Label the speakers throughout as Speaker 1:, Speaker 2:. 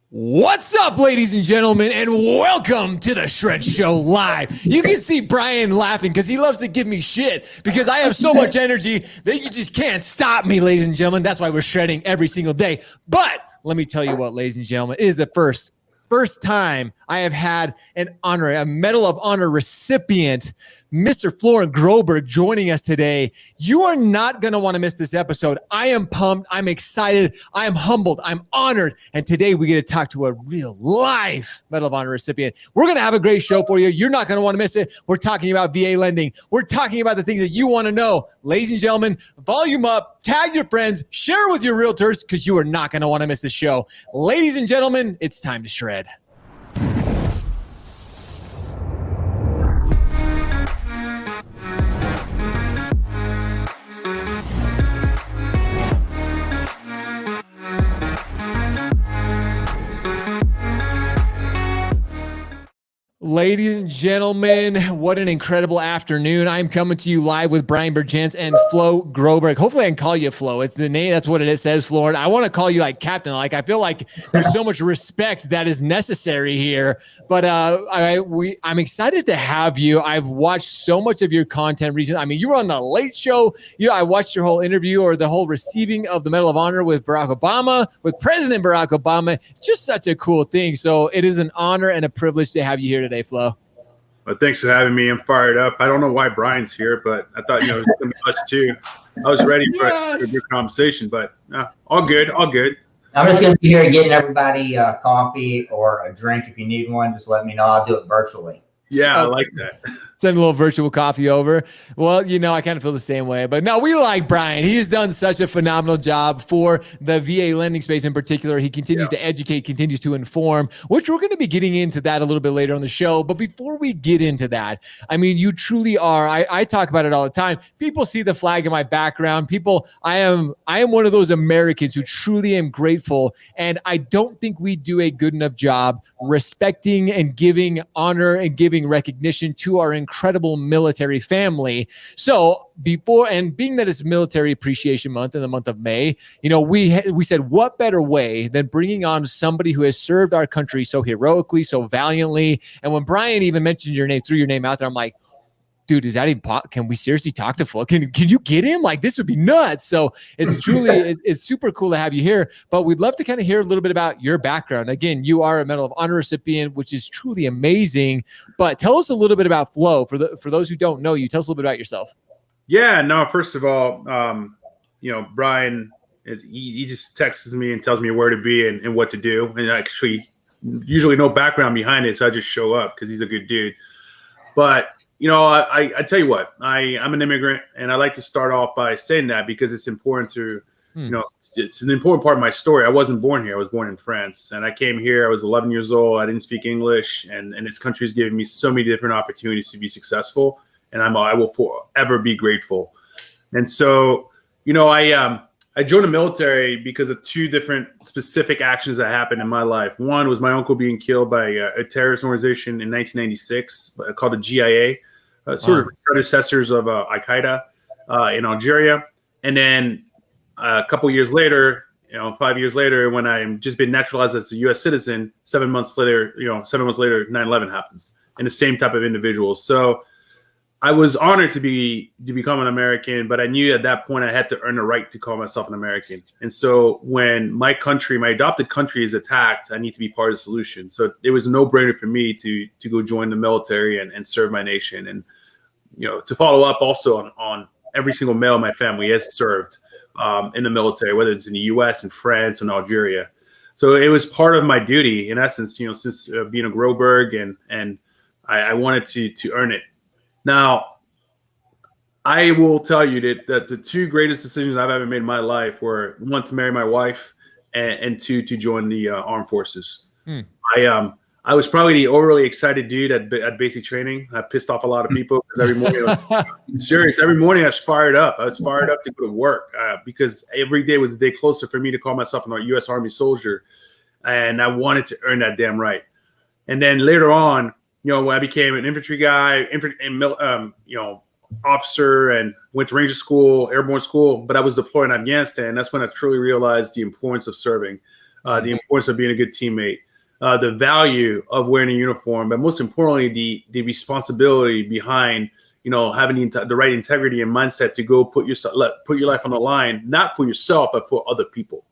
Speaker 1: What's up, ladies and gentlemen, and welcome to the Shred Show Live. You can see Bryan laughing because he loves to give me shit because I have so much energy that you just can't stop me, ladies and gentlemen. That's why we're shredding every single day. But let me tell you what, ladies and gentlemen, it is the first time I have had an honor, a Medal of Honor recipient, Mr. Florent Groberg, joining us today. You are not going to want to miss this episode. I am pumped. I'm excited. I am humbled. I'm honored. And today we get to talk to a real life Medal of Honor recipient. We're going to have a great show for you. You're not going to want to miss it. We're talking about VA lending. We're talking about the things that you want to know. Ladies and gentlemen, volume up, tag your friends, share with your realtors because you are not going to want to miss the show. Ladies and gentlemen, it's time to shred. Ladies and gentlemen, what an incredible afternoon. I'm coming to you live with Bryan Bergjans and Flo Groberg. Hopefully I can call you Flo. It's the name. That's what it says, Florent. I want to call you like Captain. Like, I feel like there's so much respect that is necessary here. But I'm excited to have you. I've watched so much of your content recently. I mean, you were on the Late Show. I watched your whole interview or the whole receiving of the Medal of Honor with Barack Obama, with President Barack Obama. It's just such a cool thing. So it is an honor and a privilege to have you here today, Flo.
Speaker 2: Well, thanks for having me. I'm fired up. I don't know why Bryan's here, but I thought, it was going to be us too. I was ready for a good conversation, but all good, all good.
Speaker 3: I'm just going to be here getting everybody coffee or a drink. If you need one, just let me know. I'll do it virtually.
Speaker 2: Yeah, I like that.
Speaker 1: Send a little virtual coffee over. Well, I kind of feel the same way. But no, we like Bryan. He has done such a phenomenal job for the VA lending space in particular. He continues to educate, continues to inform, which we're going to be getting into that a little bit later on the show. But before we get into that, I mean, you truly are. I talk about it all the time. People see the flag in my background. I am one of those Americans who truly am grateful. And I don't think we do a good enough job respecting and giving honor and giving recognition to our incredible military family. So being that it's Military Appreciation Month in the month of May, we said, what better way than bringing on somebody who has served our country so heroically, so valiantly. And when Bryan even mentioned your name, threw your name out there, I'm like, dude, is that even can we seriously talk to Flo? Can you get him? Like, this would be nuts. So it's truly, it's super cool to have you here, but we'd love to kind of hear a little bit about your background. Again, you are a Medal of Honor recipient, which is truly amazing, but tell us a little bit about Flo. For those who don't know you, tell us a little bit about yourself.
Speaker 2: Yeah, no, first of all, Bryan, he just texts me and tells me where to be and what to do. And actually, usually no background behind it. So I just show up because he's a good dude. But I tell you what, I'm an immigrant, and I like to start off by saying that because it's important to, it's an important part of my story. I wasn't born here. I was born in France, and I came here. I was 11 years old. I didn't speak English, and this country's given me so many different opportunities to be successful, and I will forever be grateful. And so, I joined the military because of two different specific actions that happened in my life. One was my uncle being killed by a terrorist organization in 1996 called the GIA, sort of predecessors of Al-Qaeda in Algeria. And then a couple years later, 5 years later, when I'm just been naturalized as a U.S. citizen, 7 months later, 9/11 happens, and the same type of individuals. So I was honored to become an American, but I knew at that point I had to earn the right to call myself an American. And so when my adopted country is attacked, I need to be part of the solution. So it was a no-brainer for me to go join the military and serve my nation. And, to follow up also on every single male in my family has served in the military, whether it's in the U.S., in France, or in Algeria. So it was part of my duty, in essence, since being a Groberg, and I wanted to earn it. Now, I will tell you that the two greatest decisions I've ever made in my life were, one, to marry my wife, and two, to join the armed forces. I was probably the overly excited dude at basic training. I pissed off a lot of people because every morning, I'm serious, every morning I was fired up. I was fired up to go to work because every day was a day closer for me to call myself a U.S. Army soldier, and I wanted to earn that damn right. And then later on, when I became an infantry guy, officer, and went to Ranger School, Airborne School, but I was deployed in Afghanistan. That's when I truly realized the importance of serving. the importance of being a good teammate, the value of wearing a uniform, but most importantly, the responsibility behind, having the right integrity and mindset to go put your life on the line, not for yourself, but for other people.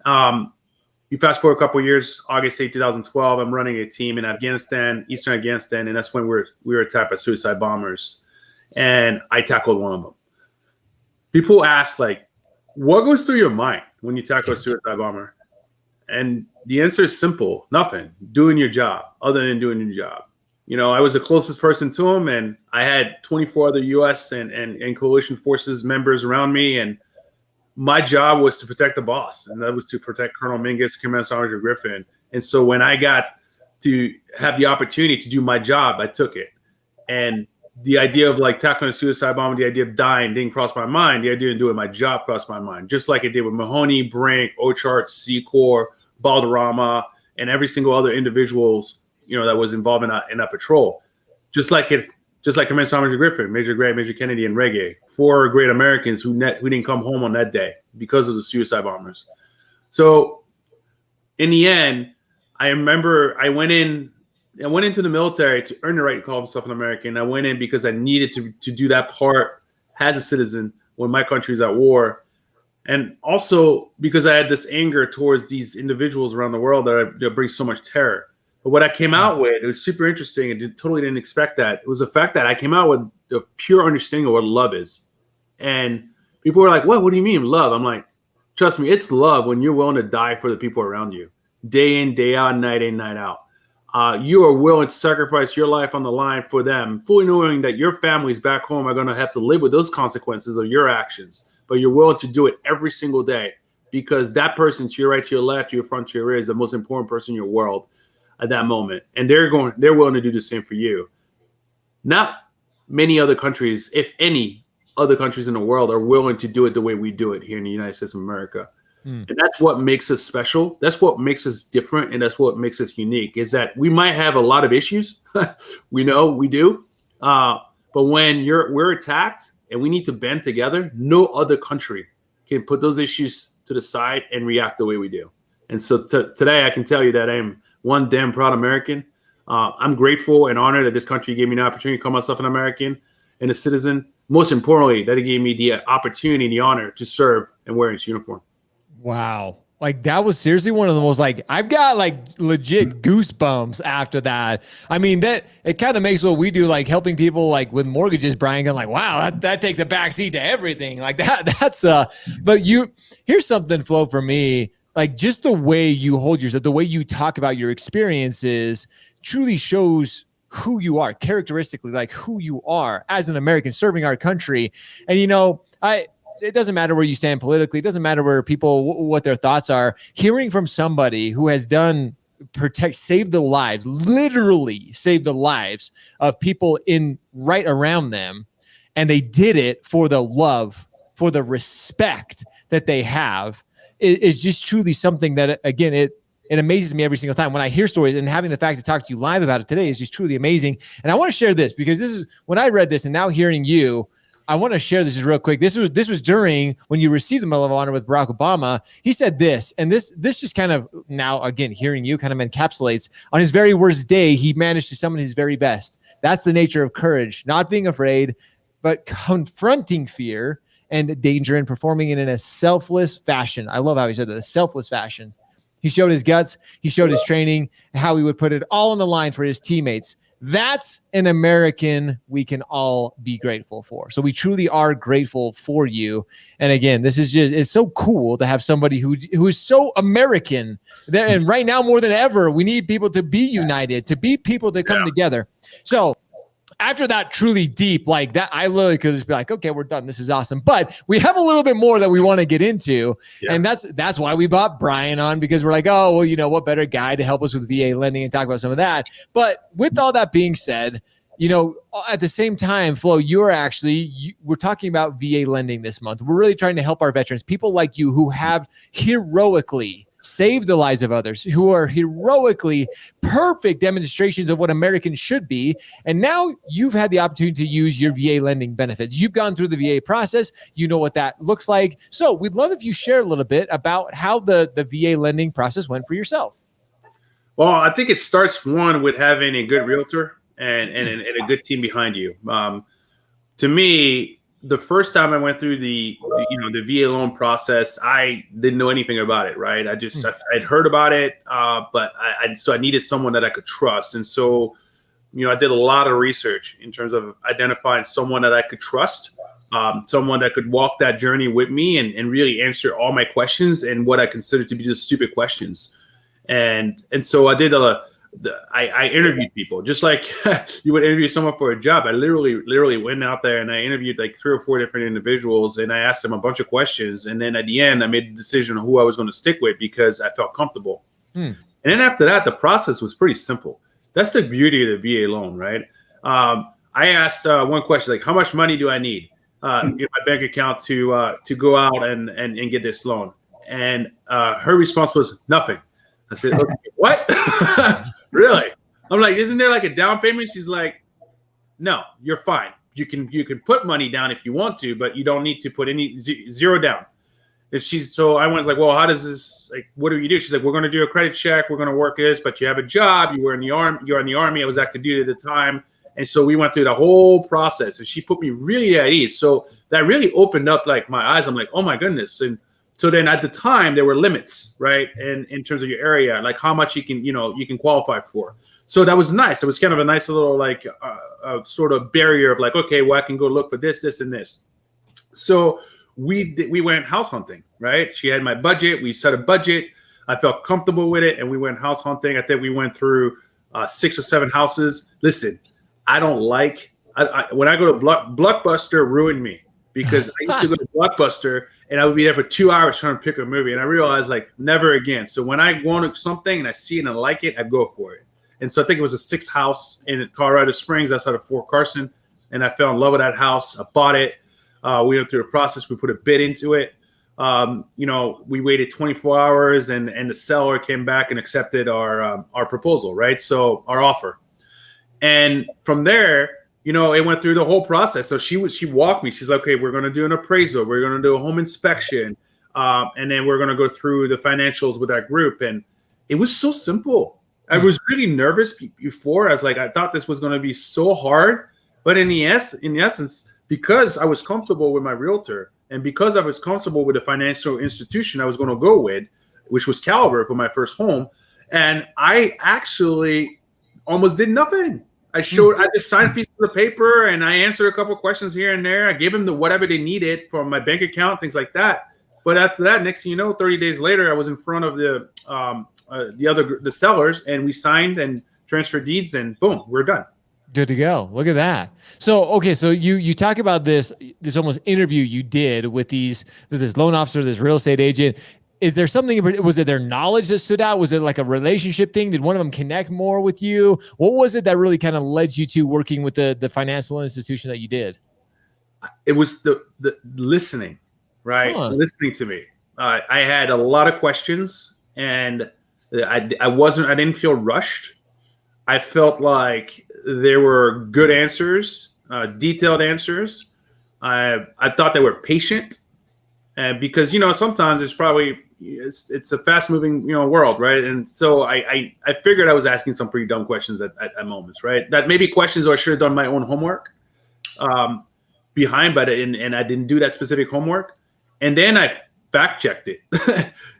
Speaker 2: You fast forward a couple of years, August 8, 2012, I'm running a team in Afghanistan, Eastern Afghanistan, and that's when we were attacked by suicide bombers. And I tackled one of them. People ask, like, what goes through your mind when you tackle a suicide bomber? And the answer is simple: nothing. Doing your job, other than doing your job. I was the closest person to him, and I had 24 other U.S. and coalition forces members around me, and my job was to protect the boss, and that was to protect Colonel Mingus, Command Sergeant Griffin. And so when I got to have the opportunity to do my job, I took it. And the idea of like tackling a suicide bomber, the idea of dying didn't cross my mind. The idea of doing my job crossed my mind, just like it did with Mahoney, Brink, Ochart, Secor, Balderrama, and every single other individuals, that was involved in that patrol. Just like Command Sergeant Griffin, Major Gray, Major Kennedy, and Reggae, 4 great Americans who didn't come home on that day because of the suicide bombers. So in the end, I remember I went into the military to earn the right to call myself an American. I went in because I needed to do that part as a citizen when my country's at war. And also because I had this anger towards these individuals around the world that bring so much terror. But what I came out with, it was super interesting. I totally didn't expect that. It was the fact that I came out with the pure understanding of what love is. And people were like, what do you mean love? I'm like, trust me, it's love when you're willing to die for the people around you. Day in, day out, night in, night out. You are willing to sacrifice your life on the line for them, fully knowing that your families back home are going to have to live with those consequences of your actions. But you're willing to do it every single day because that person to your right, to your left, to your front, to your rear is the most important person in your world at that moment. And they're willing to do the same for you. Not many other countries, if any other countries in the world, are willing to do it the way we do it here in the United States of America. And that's what makes us special. That's what makes us different. And that's what makes us unique, is that we might have a lot of issues. We know we do. But when we're attacked and we need to band together, no other country can put those issues to the side and react the way we do. And so today I can tell you that I am one damn proud American. I'm grateful and honored that this country gave me an opportunity to call myself an American and a citizen. Most importantly, that it gave me the opportunity and the honor to serve and wear its uniform.
Speaker 1: Wow. Like that was seriously one of the most, like, I've got like legit goosebumps after that. I mean, that it kind of makes what we do, like helping people like with mortgages, Brian, going like, wow, that takes a backseat to everything like that. But here's something, Flo, for me, like just the way you hold yourself, the way you talk about your experiences truly shows who you are characteristically, like who you are as an American serving our country. And, it doesn't matter where you stand politically. It doesn't matter where people, what their thoughts are. Hearing from somebody who has saved the lives, literally saved the lives of people right around them. And they did it for the love, for the respect that they have, is just truly something that, again, it amazes me every single time when I hear stories, and having the fact to talk to you live about it today is just truly amazing. And I want to share this because this is when I read this, and now hearing you, I want to share this just real quick. This was during when you received the Medal of Honor with Barack Obama. He said this, and this just kind of, now again, hearing you, kind of encapsulates, on his very worst day, he managed to summon his very best. That's the nature of courage, not being afraid, but confronting fear and danger and performing it in a selfless fashion. I love how he said that, a selfless fashion. He showed his guts. He showed his training, how he would put it all on the line for his teammates. That's an American we can all be grateful for. So we truly are grateful for you. And again, it's so cool to have somebody who is so American. And right now, more than ever, we need people to be united, to be people that come together. So after that truly deep, like that, I literally could just be like, okay, we're done. This is awesome. But we have a little bit more that we want to get into. Yeah. And that's why we brought Bryan on, because we're like, oh, well, what better guy to help us with VA lending and talk about some of that. But with all that being said, at the same time, Flo, we're talking about VA lending this month. We're really trying to help our veterans, people like you who have heroically save the lives of others, who are heroically perfect demonstrations of what Americans should be. And now you've had the opportunity to use your VA lending benefits. You've gone through the VA process. You know what that looks like. So we'd love if you share a little bit about how the VA lending process went for yourself.
Speaker 2: Well, I think it starts one with having a good realtor and a good team behind you. To me, the first time I went through the VA loan process, I didn't know anything about it. Right, I'd heard about it, but I needed someone that I could trust, and so I did a lot of research in terms of identifying someone that I could trust, someone that could walk that journey with me and really answer all my questions and what I consider to be just stupid questions. And so I did I interviewed people just like you would interview someone for a job. I literally went out there and I interviewed like 3 or 4 different individuals, and I asked them a bunch of questions. And then at the end, I made the decision on who I was going to stick with because I felt comfortable. And then after that, the process was pretty simple. That's the beauty of the VA loan, right? I asked one question, like, how much money do I need in my bank account to go out and get this loan? And her response was nothing. I said, okay, what? Really? I'm like, isn't there like a down payment? She's like, no, you're fine. You can put money down if you want to, but you don't need to put any zero down. So I went like, well, how does this, like, what do you do? She's like, we're going to do a credit check. We're going to work this, but you have a job. You were in the army. You're in the army. I was active duty at the time. And so we went through the whole process, and she put me really at ease. So that really opened up like my eyes. I'm like, oh my goodness. And so then at the time there were limits, right? And in terms of your area, like how much you can qualify for. So that was nice. It was kind of a nice little like sort of barrier of like, okay, well, I can go look for this, this, and this. So we went house hunting, right? She had my budget. We set a budget. I felt comfortable with it, and we went house hunting. I think we went through 6 or 7 houses. Listen, I don't like when I go to Blockbuster ruined me. Because I used to go to Blockbuster and I would be there for 2 hours trying to pick a movie. And I realized like never again. So when I want something and I see it and I like it, I go for it. And so I think it was a 6th house in Colorado Springs outside of Fort Carson. And I fell in love with that house. I bought it. We went through the process. We put a bid into it. We waited 24 hours and the seller came back and accepted our proposal, right? So our offer. And from there, it went through the whole process. So she walked me. She's like, okay, we're going to do an appraisal. We're going to do a home inspection. And then we're going to go through the financials with that group. And it was so simple. I was really nervous before. I was like, I thought this was going to be so hard. But in the essence, because I was comfortable with my realtor and because I was comfortable with the financial institution I was going to go with, which was Caliber for my first home, and I actually almost did nothing. I just signed a piece of the paper and I answered a couple of questions here and there. I gave them whatever they needed from my bank account, things like that. But after that, next thing you know, 30 days later, I was in front of the sellers, and we signed and transferred deeds, and boom, we're done.
Speaker 1: Good to go. Look at that. So, okay. So you talk about this almost interview you did with this loan officer, this real estate agent. Is there something, was it their knowledge that stood out? Was it like a relationship thing? Did one of them connect more with you? What was it that really kind of led you to working with the financial institution that you did?
Speaker 2: It was the listening, right? Listening to me. I had a lot of questions, and I didn't feel rushed. I felt like there were good answers, detailed answers. I thought they were patient. Because sometimes it's a fast moving world, right? And so I figured I was asking some pretty dumb questions at moments, right? That maybe questions I should have done my own homework behind, but and I didn't do that specific homework. And then I fact checked it,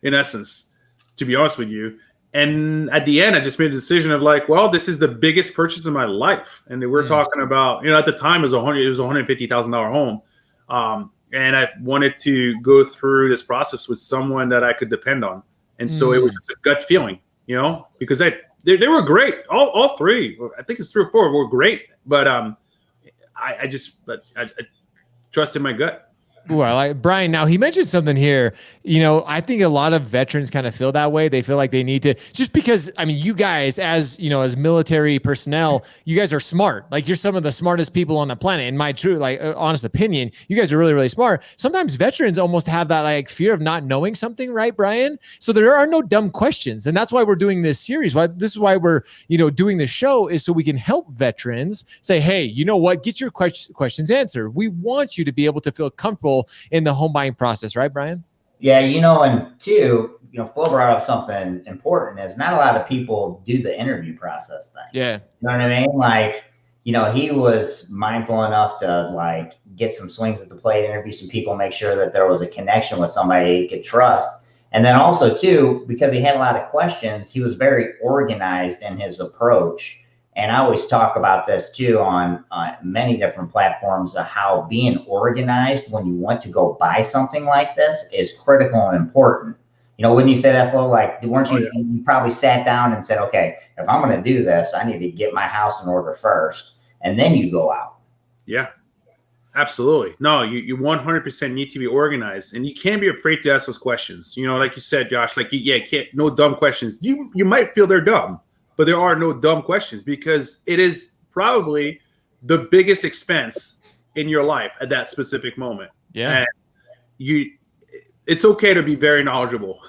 Speaker 2: in essence, to be honest with you. And at the end, I just made a decision of like, well, this is the biggest purchase of my life, and we're talking about at the time it was $150,000 home. And I wanted to go through this process with someone that I could depend on. And so it was just a gut feeling, because they were great. All 3, I think it's 3 or 4 were great. But I trusted my gut.
Speaker 1: Ooh, I like Bryan. Now he mentioned something here. I think a lot of veterans kind of feel that way. They feel like they need to, just because, I mean, you guys as military personnel, you guys are smart. Like, you're some of the smartest people on the planet. In my true, honest opinion, you guys are really, really smart. Sometimes veterans almost have that like fear of not knowing something, right, Bryan? So there are no dumb questions. And that's why we're doing this series. This is why we're, doing the show, is so we can help veterans say, hey, you know what? Get your questions answered. We want you to be able to feel comfortable in the home buying process, right, Bryan?
Speaker 3: Yeah, and two, Flo brought up something important, is not a lot of people do the interview process thing.
Speaker 1: Yeah.
Speaker 3: You know what I mean? Like, he was mindful enough to like get some swings at the plate, interview some people, make sure that there was a connection with somebody he could trust. And then also too, because he had a lot of questions, he was very organized in his approach. And I always talk about this too on many different platforms, of how being organized when you want to go buy something like this is critical and important. Wouldn't you say that, Flo? Like, weren't you, you probably sat down and said, okay, if I'm going to do this, I need to get my house in order first, and then you go out.
Speaker 2: Yeah, absolutely. No, you 100% need to be organized, and you can't be afraid to ask those questions. Like you said, Josh, like, can't, no dumb questions. You might feel they're dumb, but there are no dumb questions, because it is probably the biggest expense in your life at that specific moment.
Speaker 1: Yeah.
Speaker 2: And it's okay to be very knowledgeable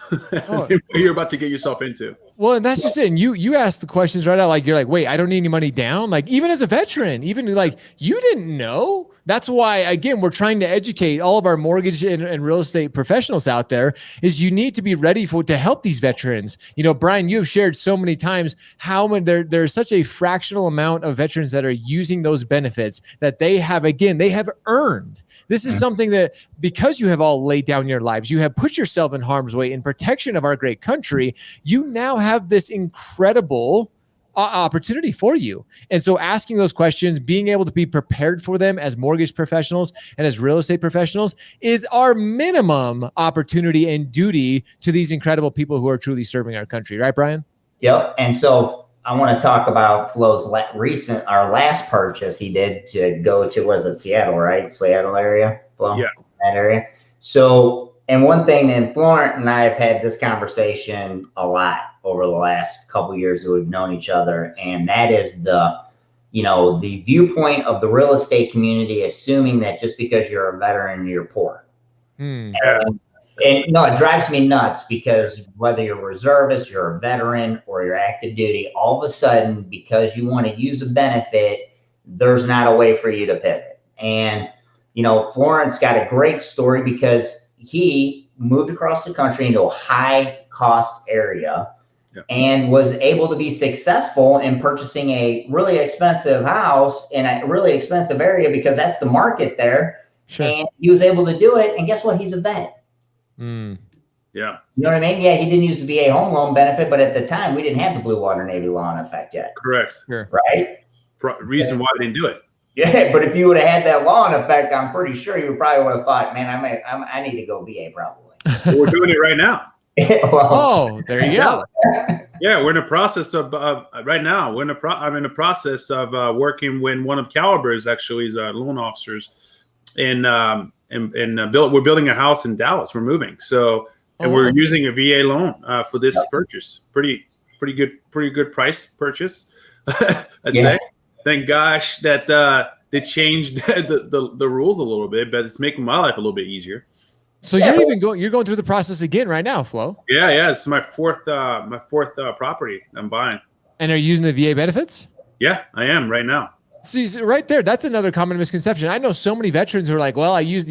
Speaker 2: what you're about to get yourself into.
Speaker 1: Well, and that's just it. And you asked the questions right out. Like, you're like, wait, I don't need any money down. Like, even as a veteran, even like, you didn't know. That's why, again, we're trying to educate all of our mortgage and real estate professionals out there, is you need to be ready to help these veterans. Bryan, you have shared so many times how there's such a fractional amount of veterans that are using those benefits that they have earned. This is something that, because you have all laid down your lives, you have put yourself in harm's way in protection of our great country, you now have this incredible opportunity for you. And so asking those questions, being able to be prepared for them as mortgage professionals and as real estate professionals, is our minimum opportunity and duty to these incredible people who are truly serving our country. Right, Bryan?
Speaker 3: Yep. And so I want to talk about Flo's last purchase he did to go to, was it Seattle, right? Seattle area, Flo?
Speaker 2: Yeah.
Speaker 3: That area. So, and one thing, and Florent and I have had this conversation a lot over the last couple of years that we've known each other, and that is the viewpoint of the real estate community, assuming that just because you're a veteran, you're poor. And it drives me nuts, because whether you're a reservist, you're a veteran, or you're active duty, all of a sudden, because you want to use a benefit, there's not a way for you to pivot. And Florent's got a great story, because he moved across the country into a high cost area and was able to be successful in purchasing a really expensive house in a really expensive area, because that's the market there. Sure. And he was able to do it. And guess what? He's a vet.
Speaker 2: Yeah.
Speaker 3: You know what I mean? Yeah, he didn't use the VA home loan benefit, but at the time we didn't have the Blue Water Navy law in effect yet.
Speaker 2: Correct.
Speaker 1: Sure.
Speaker 3: Right?
Speaker 2: Reason why I didn't do it.
Speaker 3: Yeah, but if you would have had that law in effect, I'm pretty sure you probably would have thought, man, I need to go VA probably.
Speaker 2: Well, we're doing it right now.
Speaker 1: Well, there you go.
Speaker 2: Yeah, we're in the process of right now. I'm in the process of working with one of Caliber's, actually, is loan officers, and we're building a house in Dallas. We're moving, and we're using a VA loan for this purchase. Pretty good price purchase, I'd say. Thank gosh that they changed the rules a little bit, but it's making my life a little bit easier.
Speaker 1: So you're going through the process again right now, Flo?
Speaker 2: Yeah. It's my fourth property I'm buying. And
Speaker 1: are you using the VA benefits?
Speaker 2: Yeah, I am right now.
Speaker 1: See, right there, that's another common misconception. I know so many veterans who are like, well, I use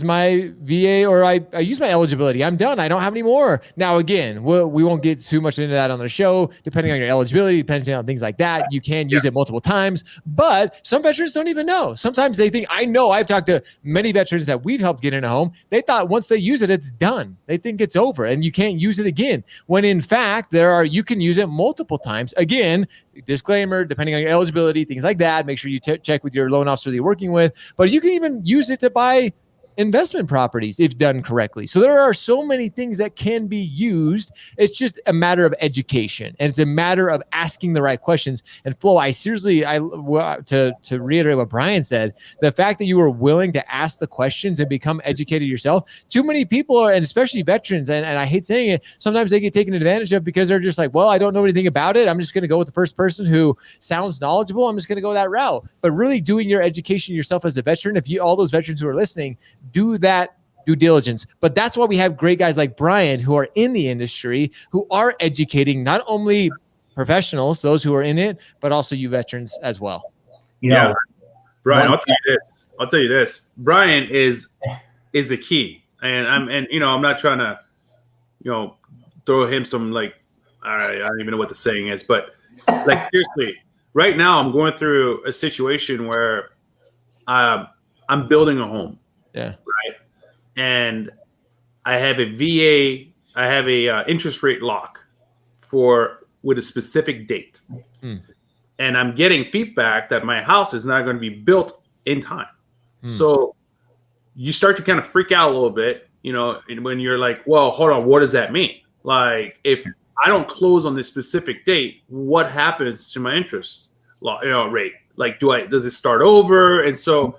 Speaker 1: my VA, or I use my eligibility. I'm done. I don't have any more. Now, again, we won't get too much into that on the show. Depending on your eligibility, depending on things like that, you can use it multiple times. But some veterans don't even know. Sometimes they think, I've talked to many veterans that we've helped get in a home. They thought once they use it, it's done. They think it's over and you can't use it again. When in fact, you can use it multiple times. Again, disclaimer, depending on your eligibility, things like that. Make sure you check with your loan officer that you're working with. But you can even use it to buy investment properties if done correctly. So there are so many things that can be used. It's just a matter of education, and it's a matter of asking the right questions. And Flo, to reiterate what Bryan said, the fact that you were willing to ask the questions and become educated yourself. Too many people are, and especially veterans, and I hate saying it, sometimes they get taken advantage of because they're just like, well, I don't know anything about it. I'm just going to go with the first person who sounds knowledgeable. I'm just going to go that route. But really doing your education yourself as a veteran, all those veterans who are listening, do that due diligence. But that's why we have great guys like Bryan who are in the industry, who are educating not only professionals, those who are in it, but also you veterans as well.
Speaker 2: Yeah, Bryan, I'll tell you this. Bryan is the key. And I'm not trying to, throw him some I don't even know what the saying is, but seriously, right now I'm going through a situation where I'm building a home.
Speaker 1: Yeah.
Speaker 2: Right. And I have a VA, I have a interest rate lock with a specific date. And I'm getting feedback that my house is not going to be built in time. So you start to kind of freak out a little bit, when you're like, well, hold on, what does that mean? Like, if I don't close on this specific date, what happens to my interest rate? Like, does it start over? And so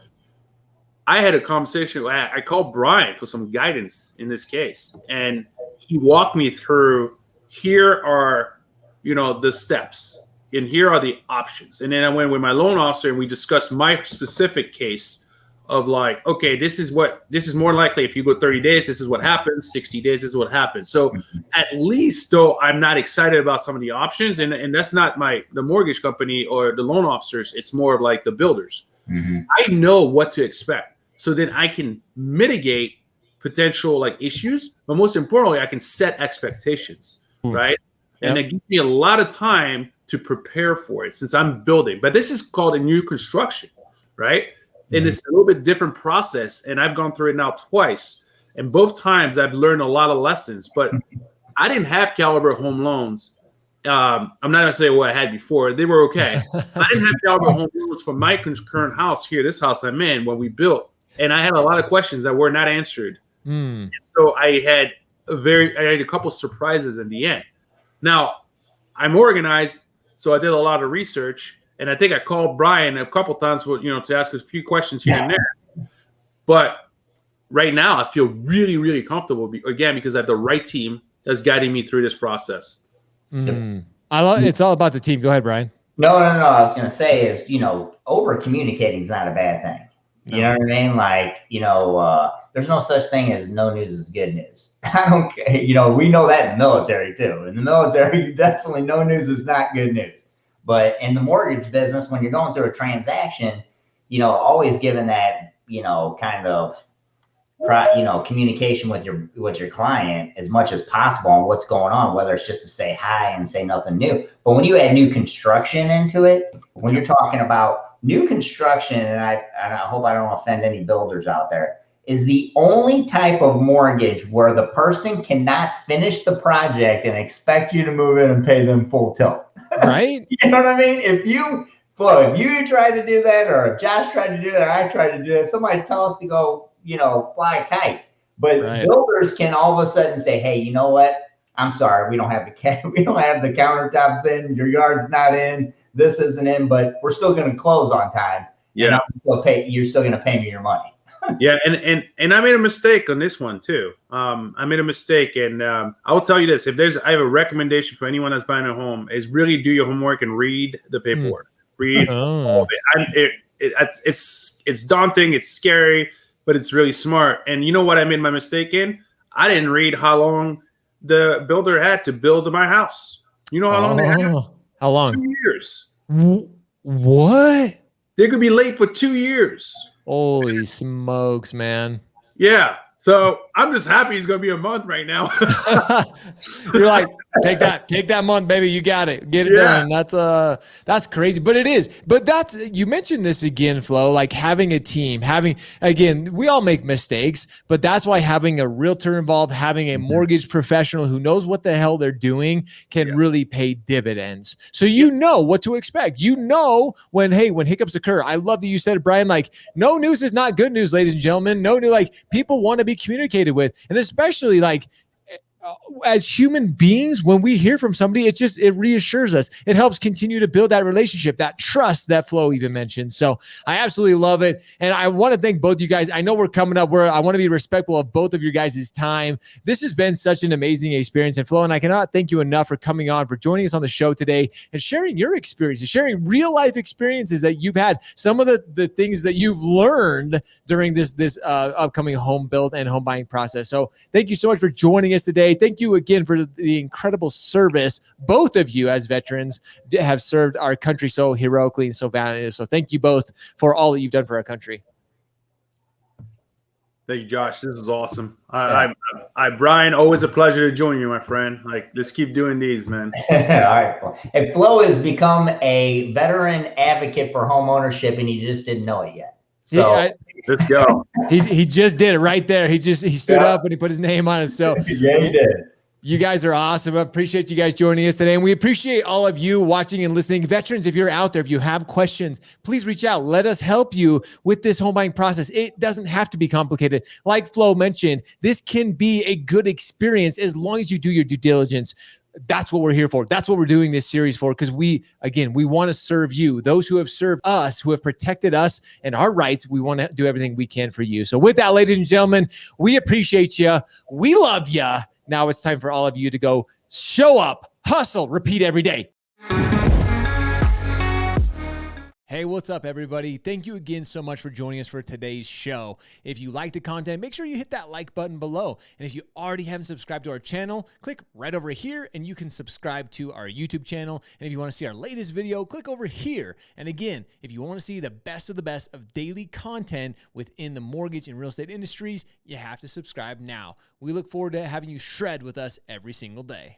Speaker 2: I had a conversation. I called Bryan for some guidance in this case, and he walked me through, here are, the steps, and here are the options. And then I went with my loan officer and we discussed my specific case of okay, this is more likely if you go 30 days, this is what happens, 60 days, this is what happens. So at least, though, I'm not excited about some of the options, and that's not the mortgage company or the loan officers, it's more of the builders. I know what to expect. So then I can mitigate potential issues, but most importantly, I can set expectations, right? And it gives me a lot of time to prepare for it since I'm building. But this is called a new construction, right? And it's a little bit different process. And I've gone through it now twice. And both times I've learned a lot of lessons. But I didn't have caliber home loans. I'm not going to say what I had before. They were okay. I didn't have caliber home loans for my current house here, this house I'm in, when we built. And I had a lot of questions that were not answered. And so I had a couple surprises in the end. Now, I'm organized, so I did a lot of research. And I think I called Bryan a couple times to ask a few questions here and there. But right now, I feel really, really comfortable, again, because I have the right team that's guiding me through this process.
Speaker 1: It's all about the team. Go ahead, Bryan.
Speaker 3: No. I was going to say is, over communicating is not a bad thing. You know what I mean? There's no such thing as no news is good news. I don't care. We know that in the military too. In the military, you definitely, no news is not good news. But in the mortgage business, when you're going through a transaction, always given that, kind of, communication with your client as much as possible on what's going on, whether it's just to say hi and say nothing new. But when you add new construction into it, when you're talking about new construction, and I hope I don't offend any builders out there, is the only type of mortgage where the person cannot finish the project and expect you to move in and pay them full tilt.
Speaker 1: Right?
Speaker 3: You know what I mean? If you tried to do that, or if Josh tried to do that, or I tried to do that, somebody tell us to go, fly a kite. But builders can all of a sudden say, hey, you know what? I'm sorry, we don't have the countertops in, your yard's not in, this isn't in, but we're still going to close on time.
Speaker 2: Yeah.
Speaker 3: You're still going to pay me your money.
Speaker 2: Yeah. And I made a mistake on this one too. I made a mistake, and I will tell you this, I have a recommendation for anyone that's buying a home, is really do your homework and read the paperwork. Read all of it. It's daunting. It's scary, but it's really smart. And you know what I made my mistake in? I didn't read how long the builder had to build my house. You know how long they had?
Speaker 1: How long?
Speaker 2: 2 years.
Speaker 1: What?
Speaker 2: They could be late for 2 years.
Speaker 1: Holy smokes, man.
Speaker 2: Yeah. So I'm just happy he's going to be a month right now.
Speaker 1: You're like, take that month, baby. You got it. Get it done. That's crazy, but it is. But you mentioned this again, Flo, like having a team, again, we all make mistakes, but that's why having a realtor involved, having a mortgage professional who knows what the hell they're doing can really pay dividends. So you know what to expect. You know when hiccups occur. I love that you said it, Bryan, like no news is not good news, ladies and gentlemen. No news, like people want to be communicated with, and especially like as human beings, when we hear from somebody, it reassures us. It helps continue to build that relationship, that trust that Flo even mentioned. So I absolutely love it. And I want to thank both you guys. I know we're coming up where I want to be respectful of both of your guys' time. This has been such an amazing experience. And Flo, and I cannot thank you enough for coming on, for joining us on the show today and sharing your experiences, sharing real life experiences that you've had, some of the things that you've learned during this upcoming home build and home buying process. So thank you so much for joining us today. Thank you again for the incredible service both of you as veterans have served our country so heroically and so valiantly. So thank you both for all that you've done for our country.
Speaker 2: Thank you, Josh. This is awesome. Bryan, always a pleasure to join you, my friend. Like, let's keep doing these, man.
Speaker 3: All right. And Flo has become a veteran advocate for home ownership, and he just didn't know it yet. So
Speaker 2: let's go.
Speaker 1: He just did it right there. He stood up and he put his name on it. So
Speaker 3: yeah, he did.
Speaker 1: You guys are awesome. I appreciate you guys joining us today. And we appreciate all of you watching and listening. Veterans, if you're out there, if you have questions, please reach out. Let us help you with this home buying process. It doesn't have to be complicated. Like Flo mentioned, this can be a good experience as long as you do your due diligence. That's what we're here for. That's what we're doing this series for, because we want to serve you. Those who have served us, who have protected us and our rights, we want to do everything we can for you. So with that, ladies and gentlemen, we appreciate you. We love you. Now it's time for all of you to go show up, hustle, repeat every day. Hey, what's up, everybody? Thank you again so much for joining us for today's show. If you like the content, make sure you hit that like button below. And if you already haven't subscribed to our channel, click right over here and you can subscribe to our YouTube channel. And if you want to see our latest video, click over here. And again, if you want to see the best of the best of daily content within the mortgage and real estate industries, you have to subscribe now. We look forward to having you shred with us every single day.